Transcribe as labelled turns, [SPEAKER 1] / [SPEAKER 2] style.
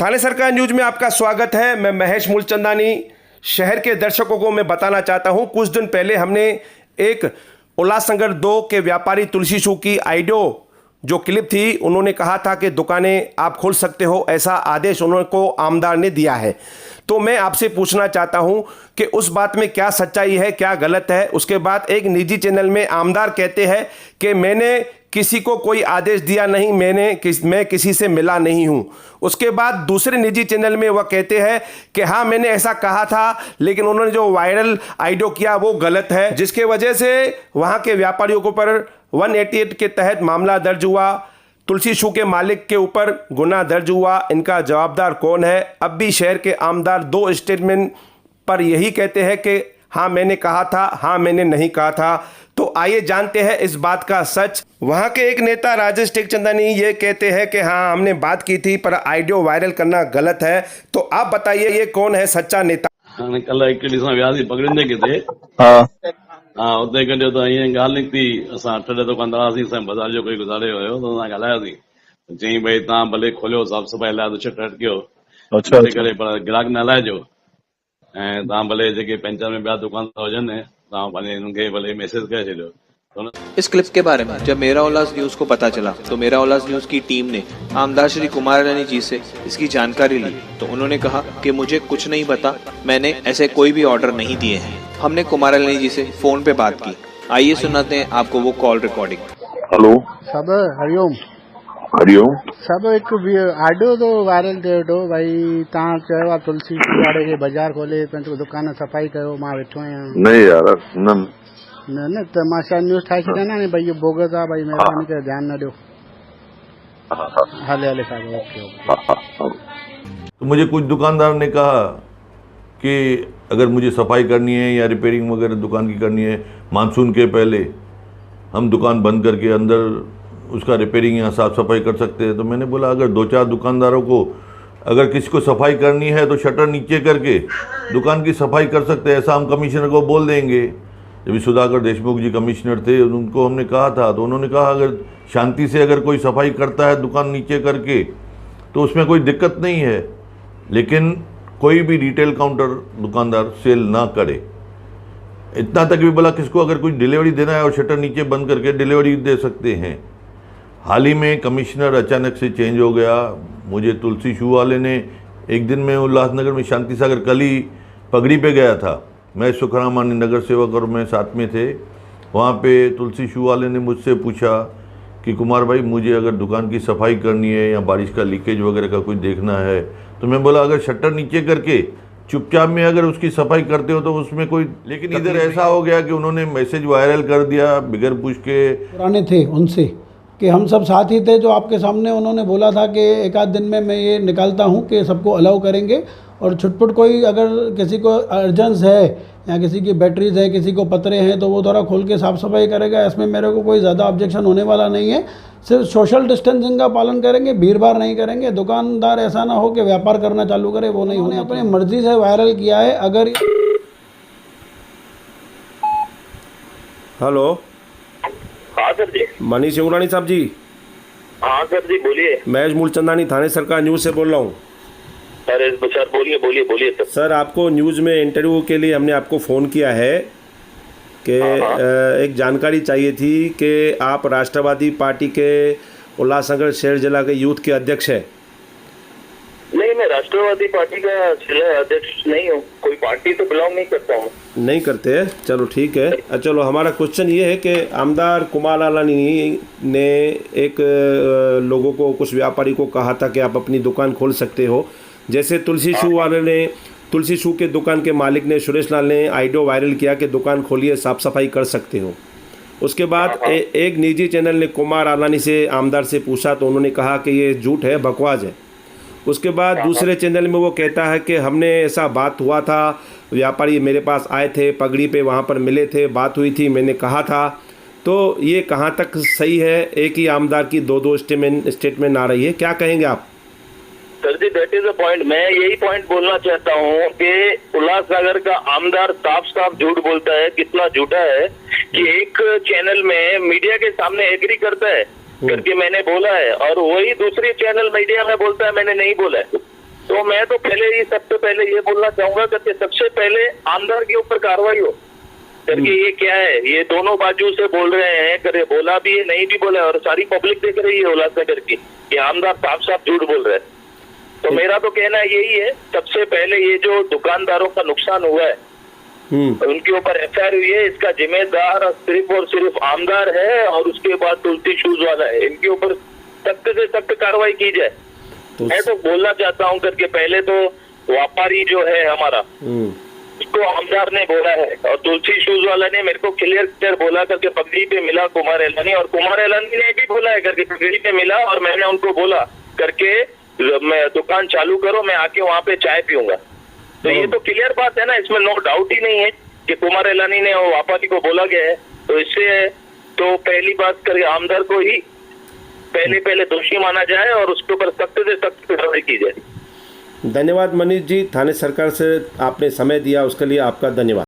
[SPEAKER 1] थाने सरकार न्यूज में आपका स्वागत है। मैं महेश मूलचंदानी। शहर के दर्शकों को मैं बताना चाहता हूं, कुछ दिन पहले हमने एक उल्लासनगर 2 के व्यापारी तुलसी शू की ऑडियो जो क्लिप थी, उन्होंने कहा था कि दुकानें आप खोल सकते हो, ऐसा आदेश उनको आमदार ने दिया है। तो मैं आपसे पूछना चाहता हूं कि उस बात में क्या सच्चाई है, क्या गलत है। उसके बाद एक निजी चैनल में आमदार कहते हैं कि मैंने किसी को कोई आदेश दिया नहीं, मैं किसी से मिला नहीं हूं। उसके बाद दूसरे निजी चैनल में वह कहते हैं कि हाँ मैंने ऐसा कहा था, लेकिन उन्होंने जो वायरल ऑडियो किया वो गलत है, जिसके वजह से वहां के व्यापारियों के ऊपर 188 के तहत मामला दर्ज हुआ। तुलसी शू के मालिक के ऊपर गुनाह दर्ज हुआ। इनका जवाबदार कौन है? अब भी शहर के आमदार 2 स्टेटमेंट पर यही कहते हैं कि हाँ मैंने कहा था, हाँ मैंने नहीं कहा था। तो आइए जानते हैं इस बात का सच। वहां के एक नेता राजेश टेकचंदानी ये कहते हैं कि हाँ हमने बात की थी पर ऑडियो वायरल करना गलत है। तो आप बताइए ये कौन है सच्चा नेता?
[SPEAKER 2] कल एक ॾिसां वियासीं पकड़ींदे किथे उते गॾु त ईअं ॻाल्हि निकिती। असां 8 दुकानदार हुआसीं, असां बाज़ार जो कोई गुज़ारे हुयो त असां ॻाल्हायासीं। चईं भई तव्हां भले खोलियो साफ़ सफ़ाई लाइ त छट कयो करे, पर ग्राहक न हलाइजो। ऐं तव्हां भले जेके पंचर में ॿिया दुकानदार हुजनि तव्हां पंहिंजे हिननि खे भले मैसेज करे छॾियो।
[SPEAKER 3] इस क्लिप के बारे में जब मेरा उल्लास न्यूज को पता चला तो मेरा उल्लास न्यूज की टीम ने आमदार श्री कुमार रानी जी से इसकी जानकारी ली, तो उन्होंने कहा कि मुझे कुछ नहीं पता, मैंने ऐसे कोई भी ऑर्डर नहीं दिए हैं। हमने कुमार रानी जी से फोन पे बात की। आइए सुनाते हैं आपको वो कॉल रिकॉर्डिंग।
[SPEAKER 4] हेलो
[SPEAKER 5] सब हरिओम।
[SPEAKER 4] हरिओम।
[SPEAKER 5] सब एक ऑडियो तो वायरल थियो भाई, तव्हां चयो आहे तुलसी वारे खे बाज़ार खोले पंहिंजो दुकान सफ़ाई कयो, मां वेठो आहियां।
[SPEAKER 4] नहीं यार
[SPEAKER 5] न त मां छा न्यूज़ ठाहे छॾियां न भाई ये बोगस आहे, भाई महिरबानी करे ध्यान न ॾियो। हले साहब ओके।
[SPEAKER 6] तो मुझे कुछ दुकानदार ने कहा कि अगर मुझे सफाई करनी है या रिपेयरिंग वगैरह दुकान की करनी है, मानसून के पहले हम दुकान बंद करके अंदर उसका रिपेयरिंग या साफ़ सफाई कर सकते हैं। तो मैंने बोला अगर 2-4 दुकानदारों को अगर किसी को सफाई करनी है तो शटर नीचे करके दुकान की सफाई कर सकते हैं, ऐसा हम कमिश्नर को बोल देंगे। जब सुधाकर देशमुख जी कमिश्नर थे उनको हमने कहा था, तो उन्होंने कहा अगर शांति से अगर कोई सफाई करता है दुकान नीचे करके तो उसमें कोई दिक्कत नहीं है, लेकिन कोई भी रिटेल काउंटर दुकानदार सेल ना करे। इतना तक भी बोला किसको अगर कुछ डिलीवरी देना है और शटर नीचे बंद करके डिलीवरी दे सकते हैं। हाल ही में कमिश्नर अचानक से चेंज हो गया। मुझे तुलसी शू वाले ने एक दिन में उल्लासनगर में शांति सागर कली पगड़ी पे गया था, मैं सुखराम मानी नगर सेवक और मैं साथ में थे। वहाँ पे तुलसी शू वाले ने मुझसे पूछा कि कुमार भाई मुझे अगर दुकान की सफाई करनी है या बारिश का लीकेज वगैरह का कुछ देखना है, तो मैं बोला अगर शटर नीचे करके चुपचाप में अगर उसकी सफाई करते हो तो उसमें कोई, लेकिन इधर ऐसा हो गया कि उन्होंने मैसेज वायरल कर दिया बिगर पूछ के।
[SPEAKER 7] पुराने थे उनसे कि हम सब साथ ही थे, जो आपके सामने उन्होंने बोला था कि एक आध दिन में मैं ये निकालता हूँ कि सबको अलाउ करेंगे, और छुटपुट कोई अगर किसी को अर्जेंस है या किसी की बैटरीज है, किसी को पतरे हैं, तो वो थोड़ा खोल के साफ़ सफाई करेगा। इसमें मेरे को कोई ज़्यादा ऑब्जेक्शन होने वाला नहीं है। सिर्फ सोशल डिस्टेंसिंग का पालन करेंगे, भीड़ भाड़ नहीं करेंगे। दुकानदार ऐसा ना हो कि व्यापार करना चालू करे, वो नहीं होने। अपनी मर्जी से वायरल किया है। अगर
[SPEAKER 1] हेलो,
[SPEAKER 8] हाँ सर जी।
[SPEAKER 1] मनीष सिंगरानी साहब जी।
[SPEAKER 8] हाँ सर जी बोलिए।
[SPEAKER 1] महेश मूलचंदानी थाने सरकार न्यूज से बोल रहा हूँ।
[SPEAKER 8] अरे सर बोलिए बोलिए बोलिए सर।
[SPEAKER 1] सर आपको न्यूज़ में इंटरव्यू के लिए हमने आपको फ़ोन किया है कि एक जानकारी चाहिए थी कि आप राष्ट्रवादी पार्टी के उल्लासनगर शहर जिला के यूथ के अध्यक्ष हैं।
[SPEAKER 8] नहीं, मैं राष्ट्रवादी पार्टी का जिला अध्यक्ष नहीं हूँ, कोई पार्टी तो बिलोंग नहीं करता हूँ। नहीं
[SPEAKER 1] करते हैं, चलो ठीक है। चलो हमारा क्वेश्चन ये है कि आमदार कुमार रानी ने एक लोगों को, कुछ व्यापारी को कहा था कि आप अपनी दुकान खोल सकते हो। जैसे तुलसी शू वाले ने, तुलसी शू के दुकान के मालिक ने, सुरेश लाल ने ऑडियो वायरल किया कि दुकान खोलिए, साफ़ सफाई कर सकते हो। उसके बाद एक निजी चैनल ने कुमार रानी से, आमदार से पूछा तो उन्होंने कहा कि ये झूठ है, बकवास है। उसके बाद दूसरे चैनल में वो कहता है कि हमने ऐसा बात हुआ था, व्यापारी मेरे पास आए थे, पगड़ी पे वहाँ पर मिले थे, बात हुई थी, मैंने कहा था। तो ये कहाँ तक सही है? एक ही आमदार की 2-2 स्टेटमेंट आ रही है, क्या कहेंगे आप?
[SPEAKER 8] Sir ji that is the point. मैं यही पॉइंट बोलना चाहता हूँ कि उल्लासनगर का आमदार साफ साफ झूठ बोलता है। कितना झूठा है कि एक चैनल में मीडिया के सामने एग्री करता है करके मैंने बोला है, और वही दूसरी चैनल मीडिया में बोलता है मैंने नहीं बोला है। तो मैं तो पहले ही सबसे पहले ये बोलना चाहूंगा कि सबसे पहले आमदार के ऊपर कार्रवाई हो करके। ये क्या है, ये दोनों बाजू से बोल रहे हैं, करे बोला भी है नहीं भी बोला है, और सारी पब्लिक देख रही है उल्लासनगर की कि आमदार साफ साफ झूठ बोल रहे हैं। तो मेरा तो कहना यही है, सबसे पहले ये जो दुकानदारों का नुकसान हुआ है उनके ऊपर एफआईआर हुई है, इसका जिम्मेदार सिर्फ और सिर्फ आमदार है और उसके बाद तुलसी शूज वाला है। इनके ऊपर सख्त से सख्त कार्रवाई की जाए। मैं तो बोलना चाहता हूं करके, पहले तो व्यापारी जो है हमारा उसको आमदार ने बोला है और तुलसी शूज वाला ने मेरे को क्लियर बोला करके पगड़ी पे मिला कुमार एलानी, और कुमार एलानी ने भी बोला है करके पगड़ी पे मिला और मैंने उनको बोला करके मैं दुकान चालू करो, मैं आके वहाँ पे चाय पीऊंगा। तो ये तो क्लियर बात है ना, इसमें नो डाउट ही नहीं है कि कुमार एलानी ने वो व्यापारी को बोला गया है। तो इससे तो पहली बात करके आमदार को ही पहले दोषी माना जाए और उसके ऊपर सख्त से सख्त कार्रवाई की जाए।
[SPEAKER 1] धन्यवाद मनीष जी, थाने सरकार से आपने समय दिया उसके लिए आपका धन्यवाद।